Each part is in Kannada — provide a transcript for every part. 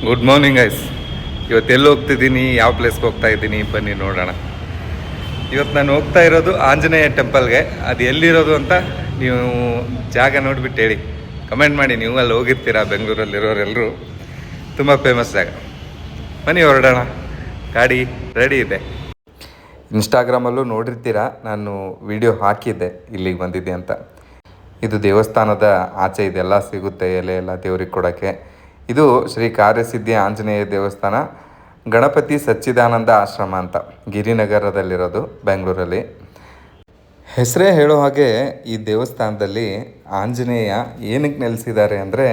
Good morning guys. ಇವತ್ತು ಎಲ್ಲಿ ಹೋಗ್ತಿದ್ದೀನಿ, ಯಾವ ಪ್ಲೇಸ್ಗೆ ಹೋಗ್ತಾ ಇದ್ದೀನಿ ಬನ್ನಿ ನೋಡೋಣ. ಇವತ್ತು ನಾನು ಹೋಗ್ತಾ ಇರೋದು ಆಂಜನೇಯ ಟೆಂಪಲ್ಗೆ. ಅದು ಎಲ್ಲಿರೋದು ಅಂತ ನೀವು ಜಾಗ ನೋಡಿಬಿಟ್ಟು ಹೇಳಿ, ಕಮೆಂಟ್ ಮಾಡಿ. ನೀವು ಅಲ್ಲಿ ಹೋಗಿರ್ತೀರಾ, ಬೆಂಗಳೂರಲ್ಲಿರೋರೆಲ್ಲರೂ. ತುಂಬ ಫೇಮಸ್ ಜಾಗ. ಬನ್ನಿ ಹೊರಡೋಣ, ಗಾಡಿ ರೆಡಿ ಇದೆ. ಇನ್ಸ್ಟಾಗ್ರಾಮಲ್ಲೂ ನೋಡಿರ್ತೀರಾ, ನಾನು ವಿಡಿಯೋ ಹಾಕಿದ್ದೆ ಇಲ್ಲಿಗೆ ಬಂದಿದ್ದೆ ಅಂತ. ಇದು ದೇವಸ್ಥಾನದ ಆಚೆ ಇದೆಲ್ಲ ಸಿಗುತ್ತೆ, ಎಲೆ ಎಲ್ಲ ದೇವ್ರಿಗೆ ಕೊಡೋಕ್ಕೆ. ಇದು ಶ್ರೀ ಕಾರ್ಯಸಿದ್ಧಿ ಆಂಜನೇಯ ದೇವಸ್ಥಾನ, ಗಣಪತಿ ಸಚ್ಚಿದಾನಂದ ಆಶ್ರಮ ಅಂತ, ಗಿರಿನಗರದಲ್ಲಿರೋದು, ಬೆಂಗಳೂರಲ್ಲಿ. ಹೆಸರೇ ಹೇಳೋ ಹಾಗೆ ಈ ದೇವಸ್ಥಾನದಲ್ಲಿ ಆಂಜನೇಯ ಏನಕ್ಕೆ ನೆಲೆಸಿದ್ದಾರೆ ಅಂದರೆ,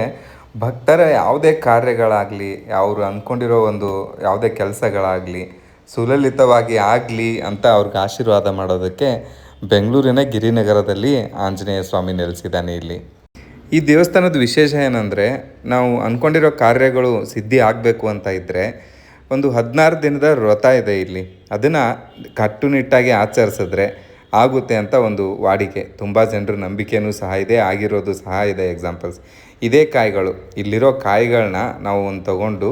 ಭಕ್ತರ ಯಾವುದೇ ಕಾರ್ಯಗಳಾಗಲಿ, ಅವರು ಅಂದ್ಕೊಂಡಿರೋ ಒಂದು ಯಾವುದೇ ಕೆಲಸಗಳಾಗಲಿ ಸುಲಲಿತವಾಗಿ ಆಗಲಿ ಅಂತ ಅವ್ರಿಗೆ ಆಶೀರ್ವಾದ ಮಾಡೋದಕ್ಕೆ ಬೆಂಗಳೂರಿನ ಗಿರಿನಗರದಲ್ಲಿ ಆಂಜನೇಯ ಸ್ವಾಮಿ ನೆಲೆಸಿದ್ದಾನೆ ಇಲ್ಲಿ. ಈ ದೇವಸ್ಥಾನದ ವಿಶೇಷ ಏನಂದರೆ, ನಾವು ಅಂದ್ಕೊಂಡಿರೋ ಕಾರ್ಯಗಳು ಸಿದ್ಧಿ ಆಗಬೇಕು ಅಂತ ಇದ್ದರೆ ಒಂದು 16 ದಿನದ ವ್ರತ ಇದೆ ಇಲ್ಲಿ. ಅದನ್ನು ಕಟ್ಟುನಿಟ್ಟಾಗಿ ಆಚರಿಸಿದ್ರೆ ಆಗುತ್ತೆ ಅಂತ ಒಂದು ವಾಡಿಕೆ. ತುಂಬ ಜನರ ನಂಬಿಕೆಯೂ ಸಹ ಇದೆ, ಆಗಿರೋದು ಸಹ ಇದೆ ಎಕ್ಸಾಂಪಲ್ಸ್. ಇದೇ ಕಾಯಿಗಳು, ಇಲ್ಲಿರೋ ಕಾಯಿಗಳನ್ನ ನಾವು ಒಂದು ತೊಗೊಂಡು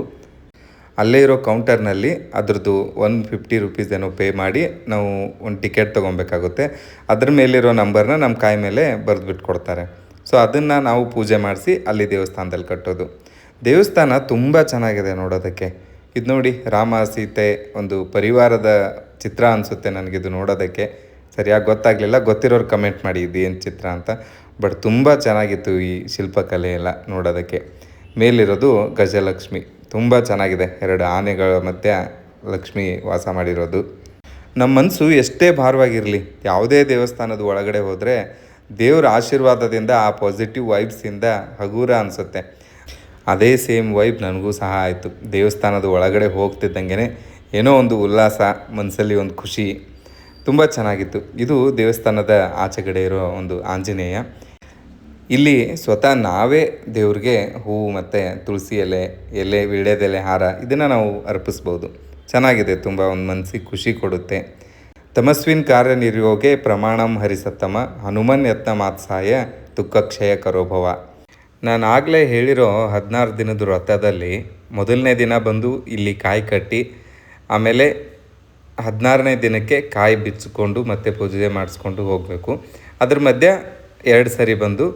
ಅಲ್ಲೇ ಇರೋ ಕೌಂಟರ್ನಲ್ಲಿ ಅದ್ರದ್ದು 150 ರುಪೀಸ್ ಏನೋ ಪೇ ಮಾಡಿ ನಾವು ಒಂದು ಟಿಕೆಟ್ ತೊಗೊಬೇಕಾಗುತ್ತೆ. ಅದ್ರ ಮೇಲಿರೋ ನಂಬರ್ನ ನಮ್ಮ ಕಾಯಿ ಮೇಲೆ ಬರೆದುಬಿಟ್ಟು ಕೊಡ್ತಾರೆ. ಸೊ ಅದನ್ನು ನಾವು ಪೂಜೆ ಮಾಡಿಸಿ ಅಲ್ಲಿ ದೇವಸ್ಥಾನದಲ್ಲಿ ಕಟ್ಟೋದು. ದೇವಸ್ಥಾನ ತುಂಬ ಚೆನ್ನಾಗಿದೆ ನೋಡೋದಕ್ಕೆ. ಇದು ನೋಡಿ, ರಾಮ ಸೀತೆ ಒಂದು ಪರಿವಾರದ ಚಿತ್ರ ಅನಿಸುತ್ತೆ ನನಗಿದು ನೋಡೋದಕ್ಕೆ. ಸರಿಯಾಗಿ ಗೊತ್ತಾಗಲಿಲ್ಲ, ಗೊತ್ತಿರೋರು ಕಮೆಂಟ್ ಮಾಡಿ ಇದು ಏನು ಚಿತ್ರ ಅಂತ. ಬಟ್ ತುಂಬ ಚೆನ್ನಾಗಿತ್ತು ಈ ಶಿಲ್ಪಕಲೆ ಎಲ್ಲ ನೋಡೋದಕ್ಕೆ. ಮೇಲಿರೋದು ಗಜಲಕ್ಷ್ಮಿ, ತುಂಬ ಚೆನ್ನಾಗಿದೆ. 2 ಆನೆಗಳ ಮಧ್ಯೆ ಲಕ್ಷ್ಮಿ ವಾಸ ಮಾಡಿರೋದು. ನಮ್ಮ ಮನಸ್ಸು ಎಷ್ಟೇ ಭಾರವಾಗಿರಲಿ, ಯಾವುದೇ ದೇವಸ್ಥಾನದ ಒಳಗಡೆ ಹೋದರೆ ದೇವರ ಆಶೀರ್ವಾದದಿಂದ, ಆ ಪಾಸಿಟಿವ್ ವೈಬ್ಸಿಂದ ಹಗುರ ಅನಿಸುತ್ತೆ. ಅದೇ ಸೇಮ್ ವೈಬ್ ನನಗೂ ಸಹ ಆಯಿತು. ದೇವಸ್ಥಾನದ ಒಳಗಡೆ ಹೋಗ್ತಿದ್ದಂಗೆ ಏನೋ ಒಂದು ಉಲ್ಲಾಸ, ಮನಸ್ಸಲ್ಲಿ ಒಂದು ಖುಷಿ, ತುಂಬ ಚೆನ್ನಾಗಿತ್ತು. ಇದು ದೇವಸ್ಥಾನದ ಆಚೆಗಡೆ ಇರೋ ಒಂದು ಆಂಜನೇಯ. ಇಲ್ಲಿ ಸ್ವತಃ ನಾವೇ ದೇವ್ರಿಗೆ ಹೂವು ಮತ್ತು ತುಳಸಿ ಎಲೆ ವೀಳ್ಯದೆಲೆ ಹಾರ ಇದನ್ನು ನಾವು ಅರ್ಪಿಸ್ಬೋದು. ಚೆನ್ನಾಗಿದೆ, ತುಂಬ ಒಂದು ಮನಸ್ಸಿಗೆ ಖುಷಿ ಕೊಡುತ್ತೆ. ತಮಸ್ವಿನ್ ಕಾರ್ಯನಿರ್ಯೋಗೆ ಪ್ರಮಾಣಂ ಹರಿಸತ್ತಮ ಹನುಮನ್ ಯತ್ನ ಮಾತ್ಸಾಯ ದುಃಖಕ್ಷಯ ಕರೋಭವ. ನಾನು ಆಗಲೇ ಹೇಳಿರೋ 16 ದಿನದ ವ್ರತದಲ್ಲಿ ಮೊದಲನೇ ದಿನ ಬಂದು ಇಲ್ಲಿ ಕಾಯಿ ಕಟ್ಟಿ, ಆಮೇಲೆ 16ನೇ ದಿನಕ್ಕೆ ಕಾಯಿ ಬಿಚ್ಚಿಕೊಂಡು ಮತ್ತೆ ಪೂಜೆ ಮಾಡಿಸ್ಕೊಂಡು ಹೋಗಬೇಕು. ಅದ್ರ ಮಧ್ಯೆ 2 ಸರಿ ಬಂದು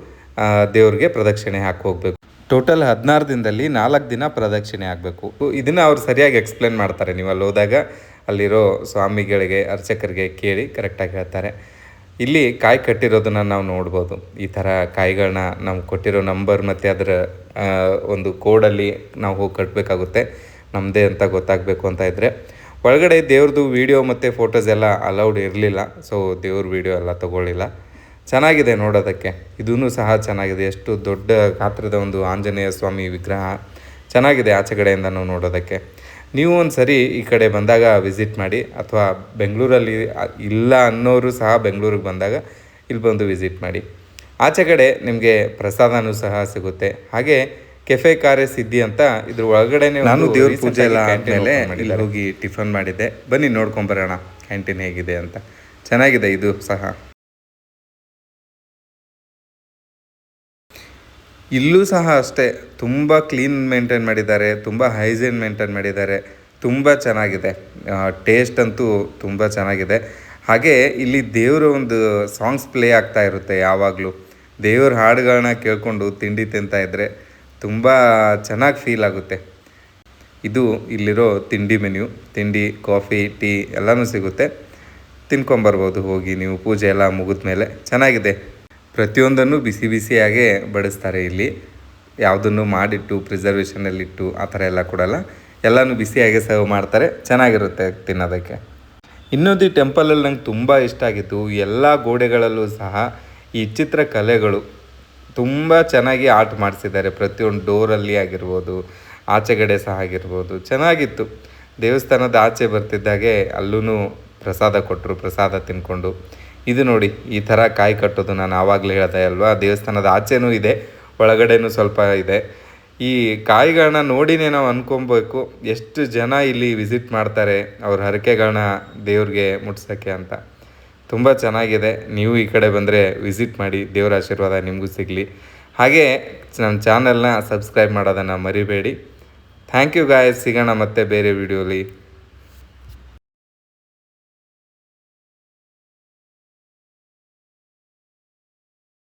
ದೇವ್ರಿಗೆ ಪ್ರದಕ್ಷಿಣೆ ಹಾಕಿ ಹೋಗಬೇಕು. ಟೋಟಲ್ 16 ದಿನದಲ್ಲಿ 4 ದಿನ ಪ್ರದಕ್ಷಿಣೆ ಆಗಬೇಕು. ಇದನ್ನು ಅವ್ರು ಸರಿಯಾಗಿ ಎಕ್ಸ್ಪ್ಲೇನ್ ಮಾಡ್ತಾರೆ. ನೀವು ಅಲ್ಲಿ ಹೋದಾಗ ಅಲ್ಲಿರೋ ಸ್ವಾಮಿಗಳಿಗೆ, ಅರ್ಚಕರಿಗೆ ಕೇಳಿ ಕರೆಕ್ಟಾಗಿ ಹೇಳ್ತಾರೆ. ಇಲ್ಲಿ ಕಾಯಿ ಕಟ್ಟಿರೋದನ್ನು ನಾವು ನೋಡ್ಬೋದು. ಈ ಥರ ಕಾಯಿಗಳನ್ನ ನಾವು ಕೊಟ್ಟಿರೋ ನಂಬರ್ ಮತ್ತು ಅದರ ಒಂದು ಕೋಡಲ್ಲಿ ನಾವು ಹೋಗಿ ಕಟ್ಟಬೇಕಾಗುತ್ತೆ, ನಮ್ಮದೇ ಅಂತ ಗೊತ್ತಾಗಬೇಕು ಅಂತ ಇದ್ದರೆ. ಒಳಗಡೆ ದೇವ್ರದ್ದು ವೀಡಿಯೋ ಮತ್ತು ಫೋಟೋಸ್ ಎಲ್ಲ ಅಲೌಡ್ ಇರಲಿಲ್ಲ, ಸೊ ದೇವ್ರ ವೀಡಿಯೋ ಎಲ್ಲ ತೊಗೊಳ್ಳಿಲ್ಲ. ಚೆನ್ನಾಗಿದೆ ನೋಡೋದಕ್ಕೆ. ಇದೂ ಸಹ ಚೆನ್ನಾಗಿದೆ. ಎಷ್ಟು ದೊಡ್ಡ ಗಾತ್ರದ ಒಂದು ಆಂಜನೇಯ ಸ್ವಾಮಿ ವಿಗ್ರಹ ಚೆನ್ನಾಗಿದೆ ಆಚೆಗಡೆಯಿಂದ ನಾವು ನೋಡೋದಕ್ಕೆ. ನೀವು ಒಂದು ಸರಿ ಈ ಕಡೆ ಬಂದಾಗ ವಿಸಿಟ್ ಮಾಡಿ, ಅಥವಾ ಬೆಂಗಳೂರಲ್ಲಿ ಇಲ್ಲ ಅನ್ನೋರು ಸಹ ಬೆಂಗಳೂರಿಗೆ ಬಂದಾಗ ಇಲ್ಲಿ ಬಂದು ವಿಸಿಟ್ ಮಾಡಿ. ಆಚೆಗಡೆ ನಿಮಗೆ ಪ್ರಸಾದನೂ ಸಹ ಸಿಗುತ್ತೆ. ಹಾಗೆ ಕೆಫೆ ಕಾರ್ಯಸಿದ್ಧಿ ಅಂತ ಇದ್ರ ಒಳಗಡೆ ನಾನು ದೇವ್ರ ಪೂಜೆ ಎಲ್ಲ ಆದಮೇಲೆ ಇಲ್ಲಿ ಹೋಗಿ ಟಿಫನ್ ಮಾಡಿದ್ದೆ. ಬನ್ನಿ ನೋಡ್ಕೊಂಬರೋಣ ಕ್ಯಾಂಟೀನ್ ಹೇಗಿದೆ ಅಂತ. ಚೆನ್ನಾಗಿದೆ ಇದು ಸಹ. ಇಲ್ಲೂ ಸಹ ಅಷ್ಟೇ, ತುಂಬ ಕ್ಲೀನ್ ಮೇಂಟೈನ್ ಮಾಡಿದ್ದಾರೆ, ತುಂಬ ಹೈಜೀನ್ ಮೇಂಟೈನ್ ಮಾಡಿದ್ದಾರೆ. ತುಂಬ ಚೆನ್ನಾಗಿದೆ. ಟೇಸ್ಟ್ ಅಂತೂ ತುಂಬ ಚೆನ್ನಾಗಿದೆ. ಹಾಗೆ ಇಲ್ಲಿ ದೇವರ ಒಂದು ಸಾಂಗ್ಸ್ ಪ್ಲೇ ಆಗ್ತಾ ಇರುತ್ತೆ ಯಾವಾಗಲೂ. ದೇವ್ರ ಹಾಡುಗಳನ್ನ ಕೇಳಿಕೊಂಡು ತಿಂಡಿ ತಿಂತಾ ಇದ್ದರೆ ತುಂಬ ಚೆನ್ನಾಗಿ ಫೀಲ್ ಆಗುತ್ತೆ. ಇದು ಇಲ್ಲಿರೋ ತಿಂಡಿ ಮೆನ್ಯೂ. ತಿಂಡಿ, ಕಾಫಿ, ಟೀ ಎಲ್ಲನೂ ಸಿಗುತ್ತೆ. ತಿನ್ಕೊಂಬರ್ಬೋದು ಹೋಗಿ ನೀವು ಪೂಜೆ ಎಲ್ಲ ಮುಗಿದ ಮೇಲೆ. ಚೆನ್ನಾಗಿದೆ. ಪ್ರತಿಯೊಂದನ್ನು ಬಿಸಿ ಬಿಸಿಯಾಗೇ ಬಡಿಸ್ತಾರೆ ಇಲ್ಲಿ. ಯಾವುದನ್ನು ಮಾಡಿಟ್ಟು ಪ್ರಿಸರ್ವೇಷನಲ್ಲಿಟ್ಟು ಆ ಥರ ಎಲ್ಲ ಕೊಡಲ್ಲ. ಎಲ್ಲನೂ ಬಿಸಿಯಾಗೆ ಸರ್ವ್ ಮಾಡ್ತಾರೆ. ಚೆನ್ನಾಗಿರುತ್ತೆ ತಿನ್ನೋದಕ್ಕೆ. ಇನ್ನೊಂದು ಈ ಟೆಂಪಲಲ್ಲಿ ನಂಗೆ ತುಂಬ ಇಷ್ಟ ಆಗಿತ್ತು, ಎಲ್ಲ ಗೋಡೆಗಳಲ್ಲೂ ಸಹ ಈ ಚಿತ್ರಕಲೆಗಳು ತುಂಬ ಚೆನ್ನಾಗಿ ಆರ್ಟ್ ಮಾಡಿಸಿದ್ದಾರೆ. ಪ್ರತಿಯೊಂದು ಡೋರಲ್ಲಿ ಆಗಿರ್ಬೋದು, ಆಚೆಗಡೆ ಸಹ ಆಗಿರ್ಬೋದು, ಚೆನ್ನಾಗಿತ್ತು. ದೇವಸ್ಥಾನದ ಆಚೆ ಬರ್ತಿದ್ದಾಗೆ ಅಲ್ಲೂ ಪ್ರಸಾದ ಕೊಟ್ಟರು. ಪ್ರಸಾದ ತಿನ್ಕೊಂಡು ಇದು ನೋಡಿ, ಈ ಥರ ಕಾಯಿ ಕಟ್ಟೋದು ನಾನು ಆವಾಗಲೇ ಹೇಳ್ದೆ ಅಲ್ವಾ. ದೇವಸ್ಥಾನದ ಆಚೆನೂ ಇದೆ, ಒಳಗಡೆನೂ ಸ್ವಲ್ಪ ಇದೆ. ಈ ಕಾಯಿಗಳನ್ನ ನೋಡಿನೇ ನಾವು ಅಂದ್ಕೊಬೇಕು ಎಷ್ಟು ಜನ ಇಲ್ಲಿ ವಿಸಿಟ್ ಮಾಡ್ತಾರೆ ಅವ್ರ ಹರಕೆಗಳನ್ನ ದೇವ್ರಿಗೆ ಮುಟ್ಸೋಕ್ಕೆ ಅಂತ. ತುಂಬ ಚೆನ್ನಾಗಿದೆ. ನೀವು ಈ ಕಡೆ ಬಂದರೆ ವಿಸಿಟ್ ಮಾಡಿ, ದೇವರ ಆಶೀರ್ವಾದ ನಿಮಗೂ ಸಿಗಲಿ. ಹಾಗೆ ನನ್ನ ಚಾನಲ್ನ ಸಬ್ಸ್ಕ್ರೈಬ್ ಮಾಡೋದನ್ನು ಮರಿಬೇಡಿ. ಥ್ಯಾಂಕ್ ಯು ಗಾಯ್ಸ್, ಸಿಗೋಣ ಮತ್ತೆ ಬೇರೆ ವಿಡಿಯೋಲಿ.